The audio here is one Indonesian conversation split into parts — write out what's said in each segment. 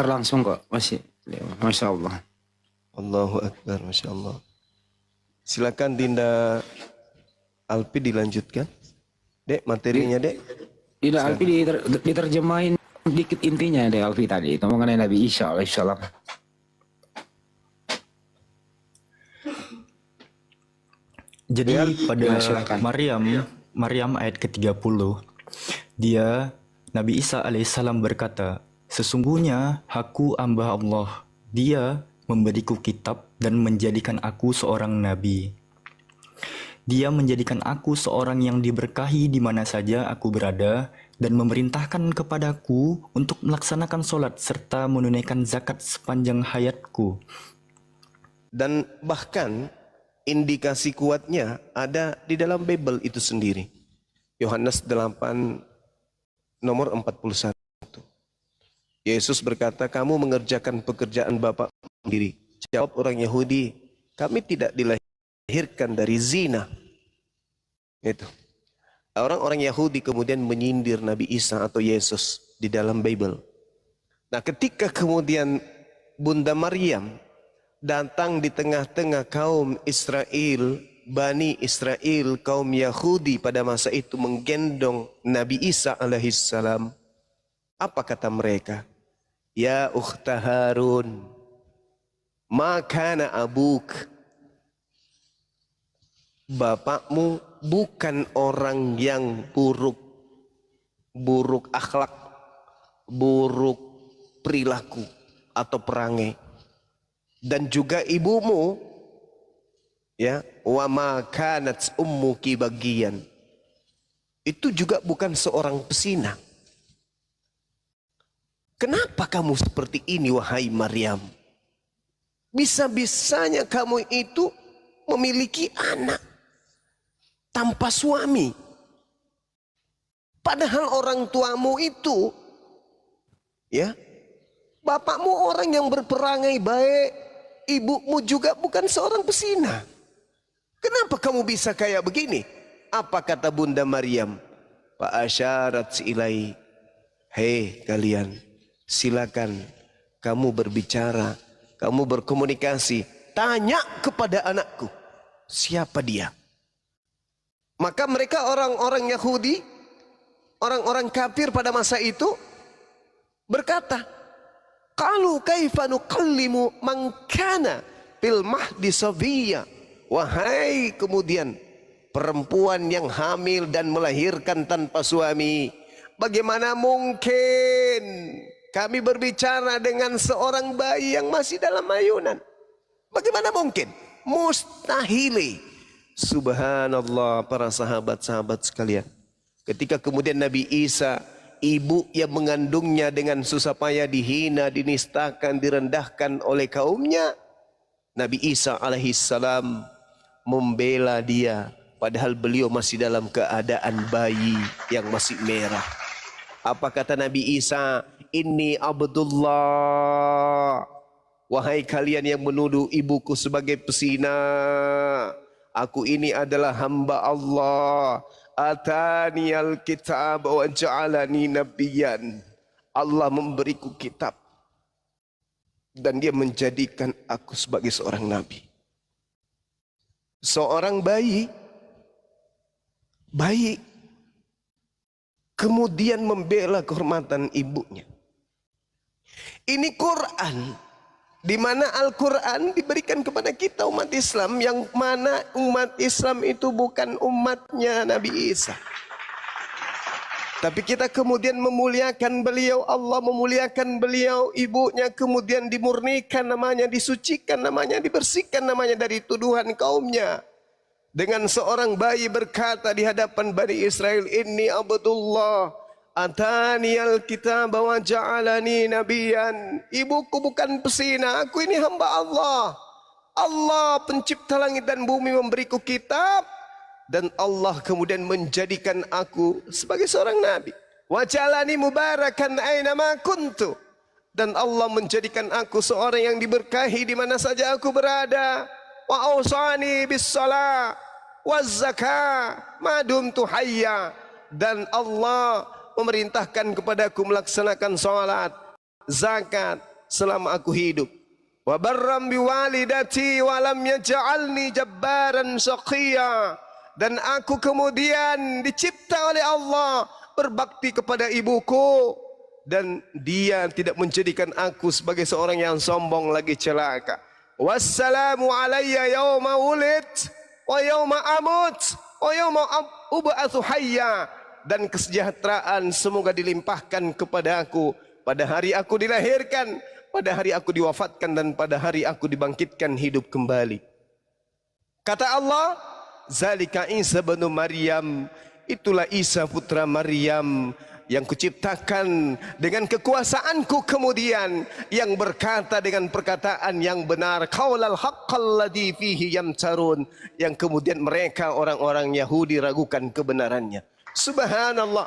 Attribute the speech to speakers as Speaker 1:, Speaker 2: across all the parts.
Speaker 1: langsung kok, masih. Masya Allah.
Speaker 2: Allahu Akbar, Masya Allah. Silakan Dinda Alpi dilanjutkan. Dek, materinya Dek.
Speaker 1: Tidak, Alfi diterjemahin dikit intinya deh Alfi tadi. Itu mengenai Nabi Isa alaihissalam.
Speaker 3: Jadi pada Maryam ayat ke-30, Nabi Isa alaihissalam berkata, sesungguhnya aku hamba Allah, Dia memberiku kitab dan menjadikan aku seorang nabi. Dia menjadikan aku seorang yang diberkahi di mana saja aku berada dan memerintahkan kepadaku untuk melaksanakan sholat serta menunaikan zakat sepanjang hayatku.
Speaker 2: Dan bahkan indikasi kuatnya ada di dalam Bible itu sendiri. Yohanes 8 nomor 41. Yesus berkata, kamu mengerjakan pekerjaan Bapa sendiri. Jawab orang Yahudi, kami tidak dilahirkan dari zina. Itu. Orang-orang Yahudi kemudian menyindir Nabi Isa atau Yesus di dalam Bible. Nah, ketika kemudian Bunda Maryam datang di tengah-tengah kaum Israel, Bani Israel, kaum Yahudi pada masa itu menggendong Nabi Isa alaihissalam. Apa kata mereka? Ya ukhta Harun, ma kana abuk. Bapakmu bukan orang yang buruk akhlak, buruk perilaku atau perangai. Dan juga ibumu, ya, wa ma kanat ummuki bagian. Itu juga bukan seorang pesina. Kenapa kamu seperti ini wahai Maryam? Bisa-bisanya kamu itu memiliki anak tanpa suami. Padahal orang tuamu itu, ya, bapakmu orang yang berperangai baik, ibumu juga bukan seorang pesina. Kenapa kamu bisa kayak begini? Apa kata Bunda Maryam? Fa asyarat ilai, hei kalian, silakan kamu berbicara, kamu berkomunikasi, tanya kepada anakku, siapa dia? Maka mereka orang-orang Yahudi, orang-orang kafir pada masa itu berkata, qalu kaifa nukallimu man kana fil mahdi sabiyya. Wahai kemudian perempuan yang hamil dan melahirkan tanpa suami, bagaimana mungkin kami berbicara dengan seorang bayi yang masih dalam ayunan? Bagaimana mungkin? Mustahil. Subhanallah, para sahabat-sahabat sekalian. Ketika kemudian Nabi Isa, ibu yang mengandungnya dengan susah payah dihina, dinistakan, direndahkan oleh kaumnya, Nabi Isa alaihissalam membela dia, padahal beliau masih dalam keadaan bayi yang masih merah. Apa kata Nabi Isa? Inni Abdullah. Wahai kalian yang menuduh ibuku sebagai pesina, aku ini adalah hamba Allah. Atani al-kitab wa ja'alani nabiyyan. Allah memberiku kitab dan dia menjadikan aku sebagai seorang nabi. Seorang bayi kemudian membela kehormatan ibunya. Ini Quran, di mana Al-Quran diberikan kepada kita umat Islam, yang mana umat Islam itu bukan umatnya Nabi Isa. Tapi kita kemudian memuliakan beliau, Allah memuliakan beliau, ibunya kemudian dimurnikan namanya, disucikan namanya, dibersihkan namanya dari tuduhan kaumnya. Dengan seorang bayi berkata di hadapan Bani Israel, Inni Abdullah, atani al-kitab wa ja'alani nabiyan. Ibuku bukan pesina, aku ini hamba Allah. Allah pencipta langit dan bumi memberiku kitab, dan Allah kemudian menjadikan aku sebagai seorang nabi. Wa ja'alani mubarakan aina ma kuntu. Dan Allah menjadikan aku seorang yang diberkahi di mana saja aku berada. Wa awsani bis shalah waz zakah ma dumtu hayya. Dan Allah memerintahkan kepadaku melaksanakan salat, zakat selama aku hidup. Wa barram biwalidati wa lam yaj'alni jabbaran shaqiyya. Dan aku kemudian dicipta oleh Allah berbakti kepada ibuku, dan dia tidak menjadikan aku sebagai seorang yang sombong lagi celaka. Wassalamu alayya yawma wulid wa yawma amut wa yawma ub'atsu hayya. Dan kesejahteraan semoga dilimpahkan kepada aku pada hari aku dilahirkan, pada hari aku diwafatkan, dan pada hari aku dibangkitkan hidup kembali. Kata Allah, zalika Isa bin Maryam, itulah Isa putra Maryam yang kuciptakan dengan kekuasaanku kemudian, yang berkata dengan perkataan yang benar, qaulal haqqal ladzi fihi yamtarun, yang kemudian mereka orang-orang Yahudi ragukan kebenarannya. Subhanallah.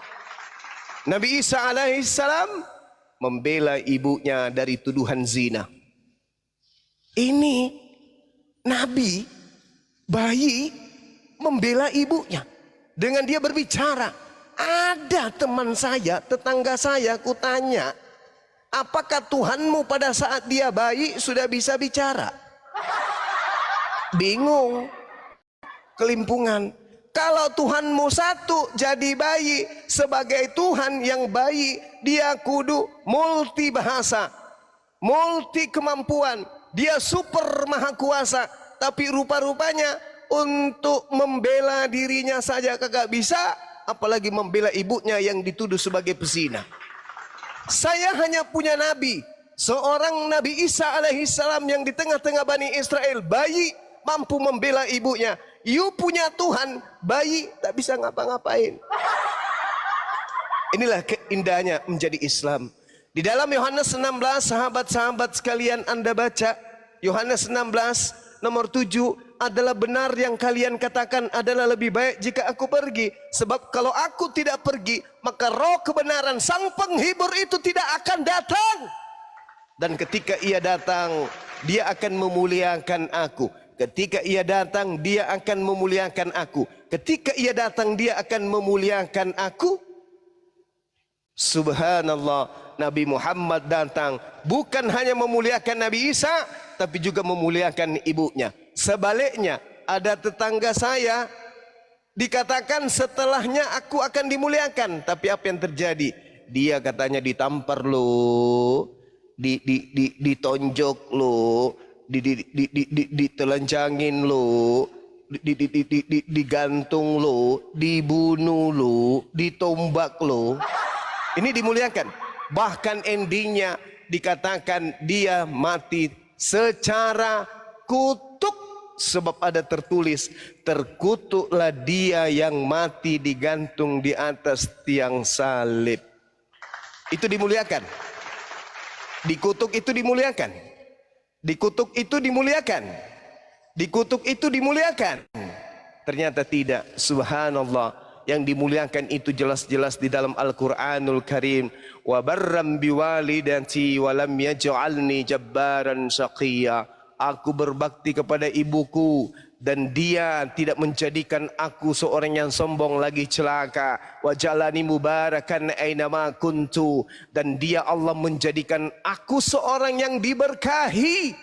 Speaker 2: Nabi Isa alaihissalam membela ibunya dari tuduhan zina. Ini Nabi, bayi, membela ibunya dengan dia berbicara. Ada teman saya, tetangga saya, kutanya, apakah Tuhanmu pada saat dia bayi sudah bisa bicara? Bingung, kelimpungan. Kalau Tuhanmu satu jadi bayi, sebagai Tuhan yang bayi, dia kudu multi bahasa, multi kemampuan, dia super maha kuasa. Tapi rupa-rupanya untuk membela dirinya saja kagak bisa, apalagi membela ibunya yang dituduh sebagai pezina. Saya hanya punya nabi, seorang Nabi Isa alaihissalam yang di tengah-tengah Bani Israel, bayi mampu membela ibunya. You punya Tuhan, bayi tak bisa ngapa-ngapain. Inilah keindahnya menjadi Islam. Di dalam Yohanes 16, sahabat-sahabat sekalian, Anda baca Yohanes 16 nomor 7, adalah benar yang kalian katakan adalah lebih baik jika aku pergi. Sebab kalau aku tidak pergi, maka roh kebenaran, sang penghibur itu tidak akan datang. Dan ketika ia datang, dia akan memuliakan aku. Ketika ia datang, dia akan memuliakan aku. Ketika ia datang, dia akan memuliakan aku. Subhanallah, Nabi Muhammad datang bukan hanya memuliakan Nabi Isa, tapi juga memuliakan ibunya. Sebaliknya, ada tetangga saya dikatakan setelahnya aku akan dimuliakan, tapi apa yang terjadi? Dia katanya ditampar lo, ditonjok lo, ditelanjangin lo, digantung lo, dibunuh lo, ditombak lo. Ini dimuliakan. Bahkan endingnya dikatakan dia mati secara kutuk. Sebab ada tertulis, terkutuklah dia yang mati digantung di atas tiang salib. Itu dimuliakan. Dikutuk itu dimuliakan. Dikutuk itu dimuliakan. Dikutuk itu dimuliakan. Ternyata tidak. Subhanallah. Yang dimuliakan itu jelas-jelas di dalam Al-Quranul Karim. Wa barram biwalidati wa lam yaj'alni jabbaran shaqiyya. Aku berbakti kepada ibuku dan dia tidak menjadikan aku seorang yang sombong lagi celaka. Wa jalani mubarakan ainama kuntu, dan dia Allah menjadikan aku seorang yang diberkahi.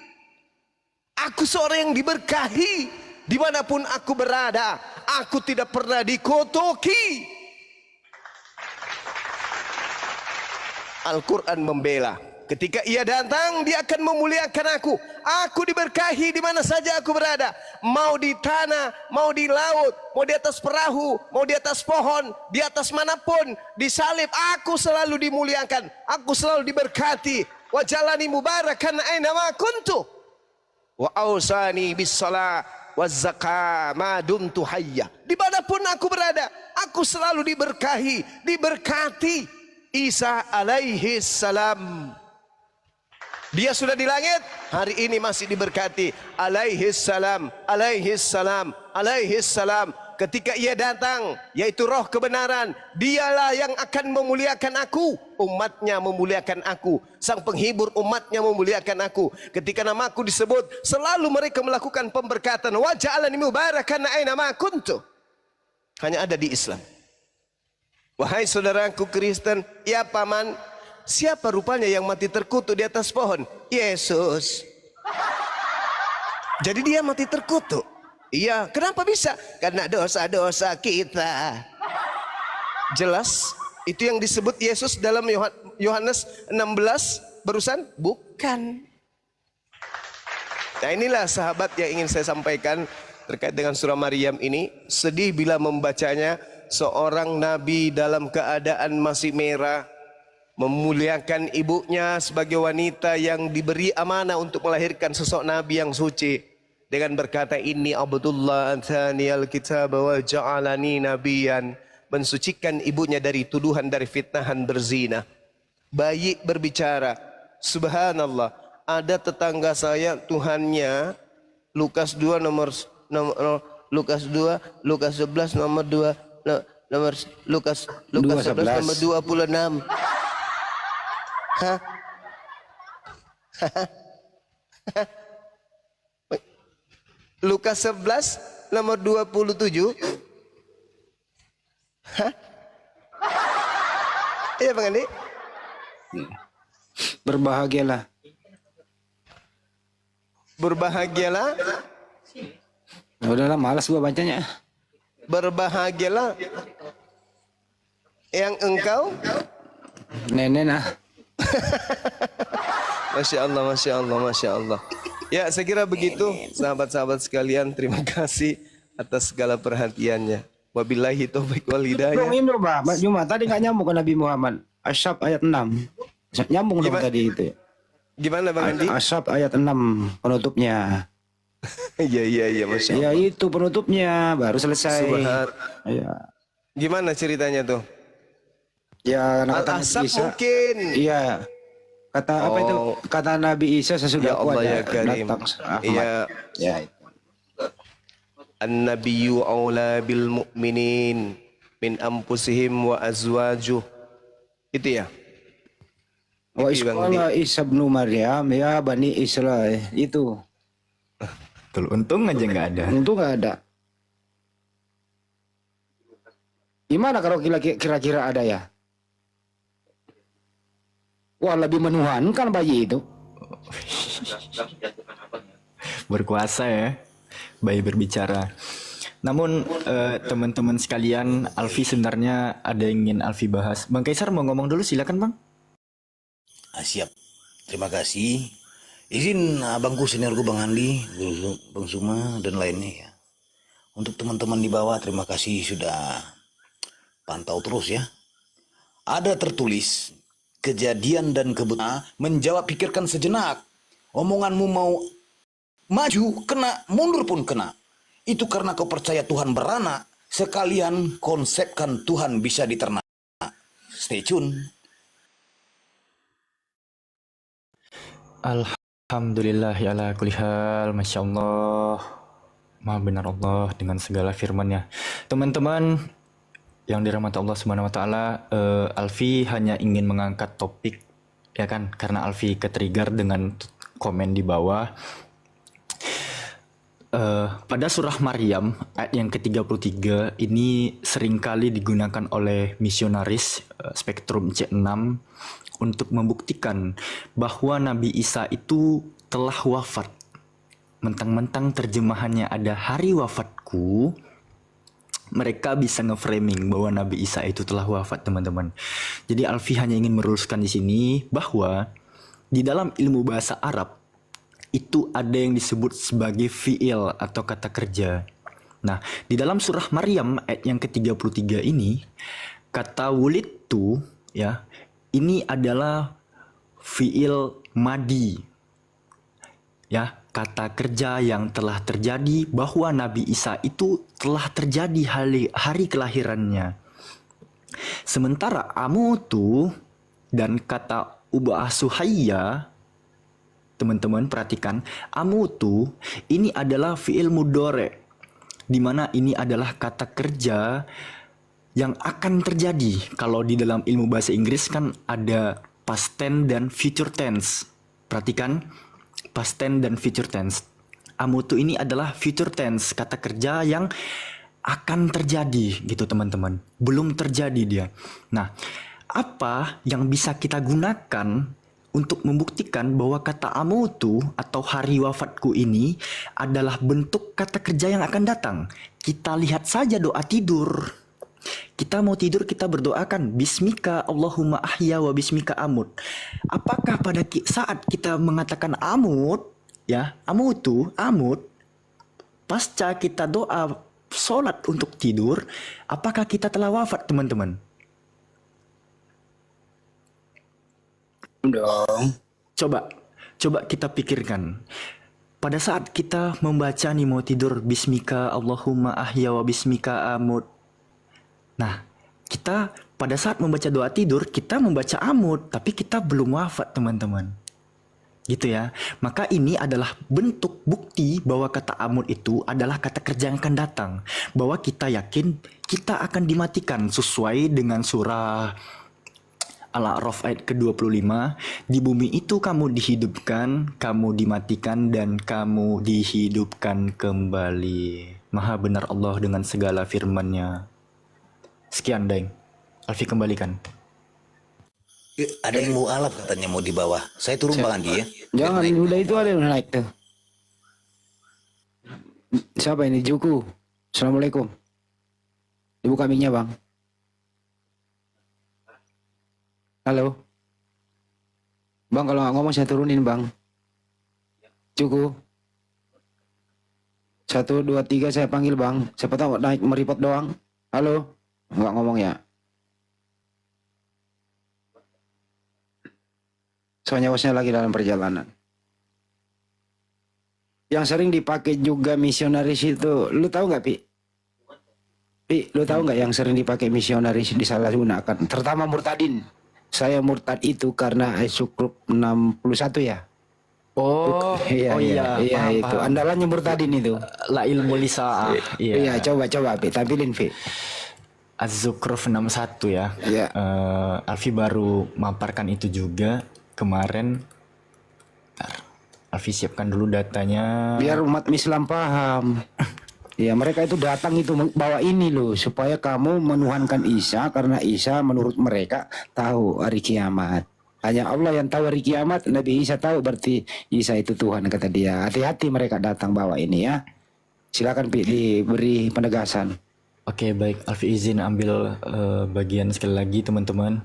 Speaker 2: Aku seorang yang diberkahi dimanapun aku berada. Aku tidak pernah dikutuki. Al-Quran membela. Ketika ia datang, dia akan memuliakan aku. Aku diberkahi di mana saja aku berada. Mau di tanah, mau di laut, mau di atas perahu, mau di atas pohon, di atas manapun, di salib, aku selalu dimuliakan. Aku selalu diberkati. Wa jalani mubarakan ainama kuntu. Wa ausani bis shalah waz zakah ma dumtu hayya. Dimanapun aku berada, aku selalu diberkahi, diberkati. Isa alaihi salam, dia sudah di langit, hari ini masih diberkati. Alaihi salam, alaihi salam, alaihi salam. Ketika ia datang, yaitu roh kebenaran, dialah yang akan memuliakan aku. Umatnya memuliakan aku. Sang penghibur umatnya memuliakan aku. Ketika namaku disebut, selalu mereka melakukan pemberkatan. Wa ja'alani mubarakan ainama kuntu. Hanya ada di Islam. Wahai saudaraku Kristen, ya paman, Siapa rupanya yang mati terkutuk di atas pohon? Yesus. Jadi dia mati terkutuk. Iya, kenapa bisa? Karena dosa-dosa kita. Jelas, itu yang disebut Yesus dalam Yohanes 16 barusan? Bukan. Nah, inilah sahabat yang ingin saya sampaikan terkait dengan surah Maryam ini. Sedih bila membacanya, seorang nabi dalam keadaan masih merah, memuliakan ibunya sebagai wanita yang diberi amanah untuk melahirkan sosok nabi yang suci, dengan berkata, inni abdullah athaniyal kitab wa ja'alani nabiyan, mensucikan ibunya dari tuduhan, dari fitnahan berzina. Bayi berbicara, subhanallah, ada tetangga saya Tuhannya Lukas 2 Lukas 11 nomor 2 Lukas 11 nomor 26. Hah? Lukas 11 nomor 27. Hah? Iya Bang Andi?
Speaker 1: Berbahagialah.
Speaker 2: Berbahagialah.
Speaker 1: Ya udahlah, malas gua bacanya.
Speaker 2: Berbahagialah yang engkau.
Speaker 1: Nenek nah.
Speaker 2: Masya Allah, Masya Allah, Masya Allah. Ya, saya kira begitu sahabat-sahabat sekalian. Terima kasih atas segala perhatiannya. Wabillahi taufiq wal hidayah.
Speaker 1: Belum ini Pak Juma, tadi nggak nyambung ke Nabi Muhammad. Asyab ayat 6. Nyambung dong tadi itu.
Speaker 2: Gimana Bang Andi?
Speaker 1: Asyab ayat 6 penutupnya.
Speaker 2: Iya, Masya Allah.
Speaker 1: Ya itu penutupnya, baru selesai.
Speaker 2: Subhan.
Speaker 1: Ya.
Speaker 2: Gimana ceritanya tuh?
Speaker 1: Ya, kata
Speaker 2: Al-Ahzab
Speaker 1: Nabi Isa,
Speaker 2: mungkin.
Speaker 1: iya. Kata apa itu? Kata Nabi Isa sesudah
Speaker 2: Ya Allah ya
Speaker 1: kuatnya
Speaker 2: Karim.
Speaker 1: datang Ahmad.
Speaker 2: Iya.
Speaker 1: Ya.
Speaker 2: An-nabiyyu aula bil mu'minin min anfusihim wa azwajuh. Itu ya.
Speaker 1: Wa
Speaker 2: Itu Bang
Speaker 1: isqala Isa bin Maryam ya Bani Israel. Itu.
Speaker 3: Tuh, untung aja nggak ada.
Speaker 1: Untung nggak ada. Gimana kalau kira-kira ada ya? Wah, lebih menuhankan bayi itu.
Speaker 3: Berkuasa ya, bayi berbicara. Namun teman-teman sekalian, Alfi sebenarnya ada yang ingin Alfi bahas. Bang Kaisar mau ngomong dulu, silakan Bang.
Speaker 4: Siap, terima kasih. Izin abangku seniorku Bang Andi, Bang Suma dan lainnya ya. Untuk teman-teman di bawah, terima kasih sudah pantau terus ya. Ada tertulis kejadian dan kebetulan menjawab, pikirkan sejenak. Omonganmu mau maju kena, mundur pun kena. Itu karena kau percaya Tuhan beranak, sekalian konsepkan Tuhan bisa diternak. Stay tune.
Speaker 3: Alhamdulillah ya ala kulli hal, Masya Allah. Maha benar Allah dengan segala firman-Nya. Teman-teman yang dirahmati Allah Subhanahu wa taala, Alfi hanya ingin mengangkat topik ya kan, karena Alfi ketrigger dengan komen di bawah. Pada surah Maryam ayat yang ke-33 ini seringkali digunakan oleh misionaris spektrum C6 untuk membuktikan bahwa Nabi Isa itu telah wafat. Mentang-mentang terjemahannya ada hari wafatku, mereka bisa nge-framing bahwa Nabi Isa itu telah wafat, teman-teman. Jadi Alfi hanya ingin meluruskan di sini bahwa di dalam ilmu bahasa Arab itu ada yang disebut sebagai fi'il atau kata kerja. Nah, di dalam surah Maryam ayat yang ke-33 ini, kata wulidtu ya, ini adalah fi'il madi. Ya, kata kerja yang telah terjadi bahwa Nabi Isa itu telah terjadi hari kelahirannya. Sementara amutu dan kata ubah suhayya, teman-teman perhatikan, amutu ini adalah fi'il mudhari, di mana ini adalah kata kerja yang akan terjadi. Kalau di dalam ilmu bahasa Inggris kan ada past tense dan future tense. Perhatikan, past tense dan future tense. Amutu ini adalah future tense, kata kerja yang akan terjadi gitu teman-teman. Belum terjadi dia. Nah, apa yang bisa kita gunakan untuk membuktikan bahwa kata amutu atau hari wafatku ini adalah bentuk kata kerja yang akan datang? Kita lihat saja doa tidur. Kita mau tidur, kita berdoakan Bismika Allahumma ahya wa bismika amut. Apakah pada saat kita mengatakan amut, ya, amutu, amut, pasca kita doa sholat untuk tidur, apakah kita telah wafat, teman-teman?
Speaker 1: Dong.
Speaker 3: Coba kita pikirkan. Pada saat kita membaca nih mau tidur Bismika Allahumma ahya wa bismika amut. Nah, kita pada saat membaca doa tidur, kita membaca amut, tapi kita belum wafat, teman-teman. Gitu ya. Maka ini adalah bentuk bukti bahwa kata amut itu adalah kata kerja yang akan datang. Bahwa kita yakin kita akan dimatikan sesuai dengan surah Al-A'raf ayat ke-25, di bumi itu kamu dihidupkan, kamu dimatikan, dan kamu dihidupkan kembali. Maha benar Allah dengan segala firman-Nya. Sekian, Daeng. Alfi kembalikan.
Speaker 4: Ada yang mau alap katanya mau di bawah. Saya turun Bang Andi ya.
Speaker 1: Jangan, udah itu ada yang naik tuh. Siapa ini? Juku. Assalamualaikum. Dibuka mic-nya, Bang. Halo. Bang, kalau nggak ngomong saya turunin, Bang. Cukup. 1, 2, 3 saya panggil, Bang. Siapa tahu naik meripot doang. Halo. Nggak ngomong ya. Soalnya bosnya lagi dalam perjalanan. Yang sering dipakai juga misionaris itu, lu tahu nggak, Pi? Pi, lu tahu nggak yang sering dipakai misionaris disalahgunakan? Terutama murtadin. Saya murtad itu karena Sukruk 61 ya.
Speaker 3: Oh,
Speaker 1: Iya,
Speaker 3: oh
Speaker 1: iya,
Speaker 3: iya, paham,
Speaker 1: itu.
Speaker 3: paham.
Speaker 1: Andalannya murtadin itu.
Speaker 3: La ilmu lisa'ah.
Speaker 1: Iya, coba Pi, tampilin, Pi.
Speaker 3: Az-Zukhruf 61 ya.
Speaker 1: Iya.
Speaker 3: Alfi baru maparkan itu juga kemarin. Bentar. Alfi siapkan dulu datanya.
Speaker 1: Biar umat Islam paham. Ya, mereka itu datang itu bawa ini loh supaya kamu menuhankan Isa karena Isa menurut mereka tahu hari kiamat. Hanya Allah yang tahu hari kiamat, Nabi Isa tahu berarti Isa itu Tuhan kata dia. Hati-hati mereka datang bawa ini ya. Silakan Pi diberi penegasan.
Speaker 3: Oke, baik. Alfi izin ambil bagian sekali lagi, teman-teman.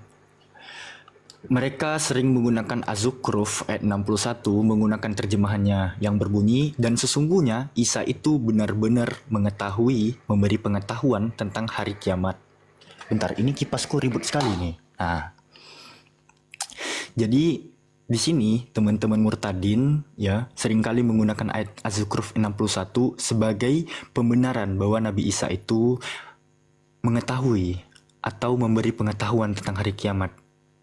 Speaker 3: Mereka sering menggunakan Az-Zukhruf ayat 61 menggunakan terjemahannya yang berbunyi, dan sesungguhnya Isa itu benar-benar mengetahui, memberi pengetahuan tentang hari kiamat. Bentar, ini kipasku ribut sekali nih. Nah, jadi di sini teman-teman murtadin ya seringkali menggunakan ayat Az-Zukhruf 61 sebagai pembenaran bahwa Nabi Isa itu mengetahui atau memberi pengetahuan tentang hari kiamat.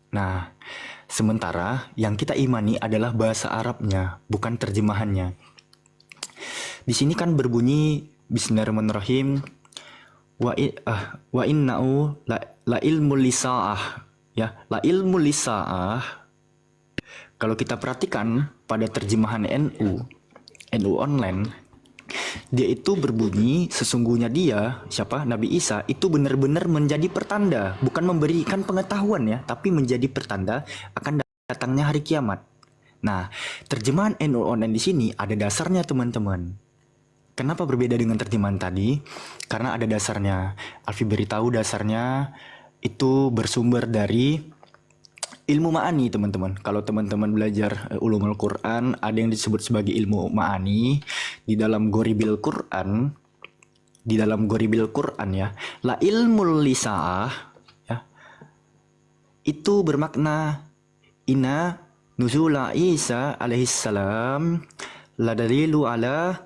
Speaker 3: Nah, sementara yang kita imani adalah bahasa Arabnya, bukan terjemahannya. Di sini kan berbunyi Bismillahirrahmanirrahim wa inna'u la ilmul lisaah ya, la ilmul lisaah. Kalau kita perhatikan pada terjemahan NU online, dia itu berbunyi sesungguhnya dia, siapa? Nabi Isa itu benar-benar menjadi pertanda, bukan memberikan pengetahuan ya, tapi menjadi pertanda akan datangnya hari kiamat. Nah, terjemahan NU online di sini ada dasarnya, teman-teman. Kenapa berbeda dengan terjemahan tadi? Karena ada dasarnya. Alfi beritahu dasarnya itu bersumber dari ilmu ma'ani, teman-teman. Kalau teman-teman belajar ulumul Quran, ada yang disebut sebagai ilmu ma'ani. Di dalam Ghoribil Quran, ya, la ilmul lisaah ya, itu bermakna inna nuzula Isa alaihissalam la dalilu ala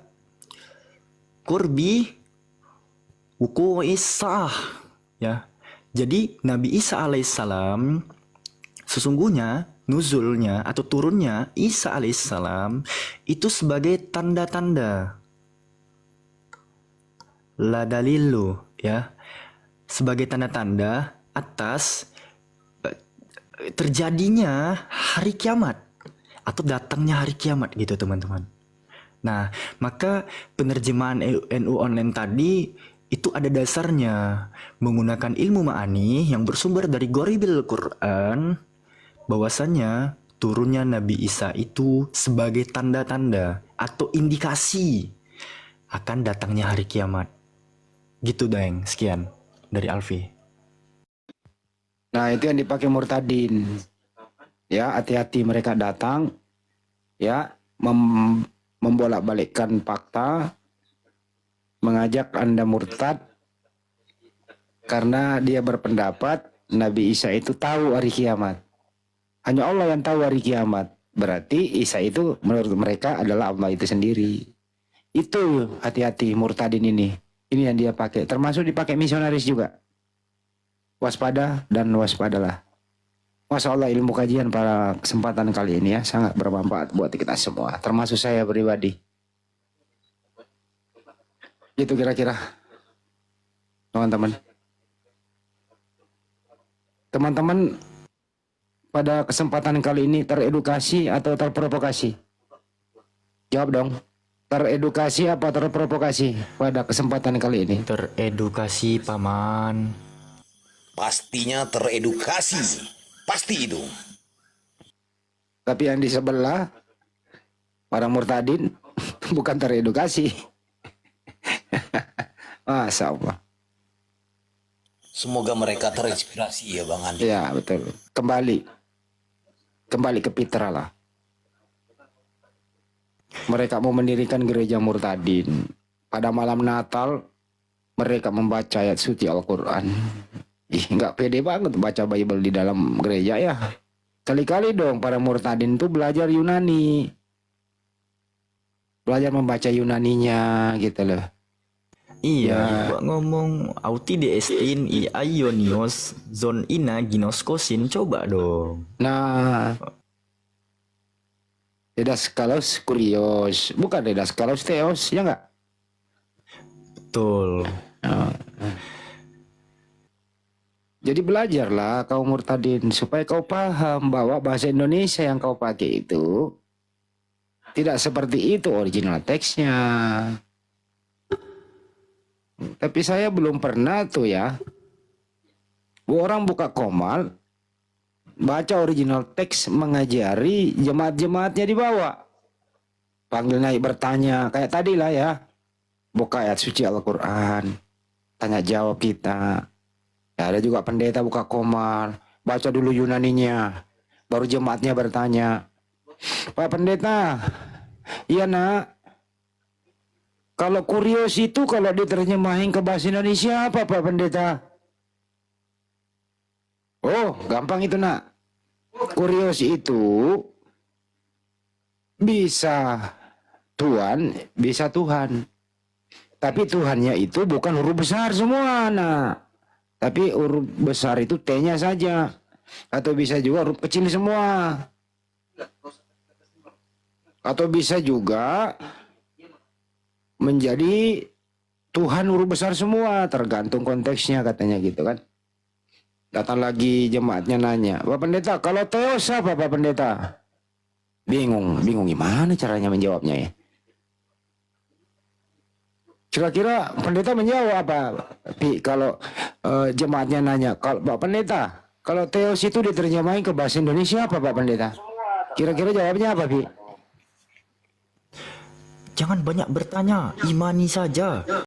Speaker 3: qurbi wuqu'is sa'ah ya. Jadi Nabi Isa alaihissalam sesungguhnya nuzulnya atau turunnya Isa alaihissalam itu sebagai tanda-tanda, la dalilu ya, sebagai tanda-tanda atas terjadinya hari kiamat atau datangnya hari kiamat gitu, teman-teman. Nah, maka penerjemahan NU online tadi itu ada dasarnya. Menggunakan ilmu ma'ani yang bersumber dari Ghoribil Quran, bahwasannya turunnya Nabi Isa itu sebagai tanda-tanda atau indikasi akan datangnya hari kiamat. Gitu Daeng, sekian dari Alfi.
Speaker 1: Nah, itu yang dipakai murtadin. Ya, hati-hati mereka datang, ya, membolak-balikkan fakta, mengajak Anda murtad karena dia berpendapat Nabi Isa itu tahu hari kiamat. Hanya Allah yang tahu hari kiamat. Berarti Isa itu menurut mereka adalah Allah itu sendiri. Itu hati-hati murtadin ini. Ini yang dia pakai. Termasuk dipakai misionaris juga. Waspada dan waspadalah. Masya Allah, ilmu kajian pada kesempatan kali ini ya sangat bermanfaat buat kita semua. Termasuk saya pribadi. Gitu kira-kira. Teman-teman. Teman-teman pada kesempatan kali ini teredukasi atau terprovokasi? Jawab dong. Teredukasi apa terprovokasi pada kesempatan kali ini?
Speaker 3: Teredukasi paman.
Speaker 4: Pastinya teredukasi. Pasti itu.
Speaker 1: Tapi yang di sebelah para murtadin bukan teredukasi. Masya Allah.
Speaker 4: Semoga mereka terinspirasi ya Bang Andi.
Speaker 1: Ya betul. Kembali ke Fitra lah. Mereka mau mendirikan gereja murtadin. Pada malam Natal mereka membaca ayat suci Al-Quran. Ih, nggak pede banget baca Bible di dalam gereja ya. Kali-kali dong para murtadin tuh belajar Yunani. Belajar membaca Yunaninya gitu loh.
Speaker 3: Iya, gua ngomong auti destin I aionios zon ina ginoskosin, coba dong.
Speaker 1: Nah, Didaskalos kurios, bukan Didaskalos theos, ya nggak?
Speaker 3: Betul.
Speaker 1: Jadi belajarlah kaum murtadin supaya kau paham bahwa bahasa Indonesia yang kau pakai itu tidak seperti itu original teksnya. Tapi saya belum pernah tuh ya, orang buka komal, baca original teks mengajari jemaat-jemaatnya di bawah. Panggil naik bertanya, kayak tadi lah ya. Buka ayat suci Al-Quran, tanya jawab kita. Ya, ada juga pendeta buka komal, baca dulu Yunaninya, baru jemaatnya bertanya, Pak Pendeta, iya nak, kalau kurios itu kalau diterjemahin ke bahasa Indonesia apa Pak Pendeta? Oh, gampang itu nak. Kurios itu bisa Tuhan, bisa Tuhan. Tapi Tuhannya itu bukan huruf besar semua nak. Tapi huruf besar itu T-nya saja. Atau bisa juga huruf kecil semua. Atau bisa juga menjadi Tuhan huruf besar semua. Tergantung konteksnya katanya gitu kan. Datang lagi jemaatnya nanya, Pak Pendeta, kalau Theos apa Pak Pendeta? Bingung gimana caranya menjawabnya ya. Kira-kira pendeta menjawab apa? Pi, kalau jemaatnya nanya, kalau Pak Pendeta, kalau Theos itu diterjemahin ke bahasa Indonesia apa Pak Pendeta? Kira-kira jawabnya apa, Pi?
Speaker 3: Jangan banyak bertanya, imani saja.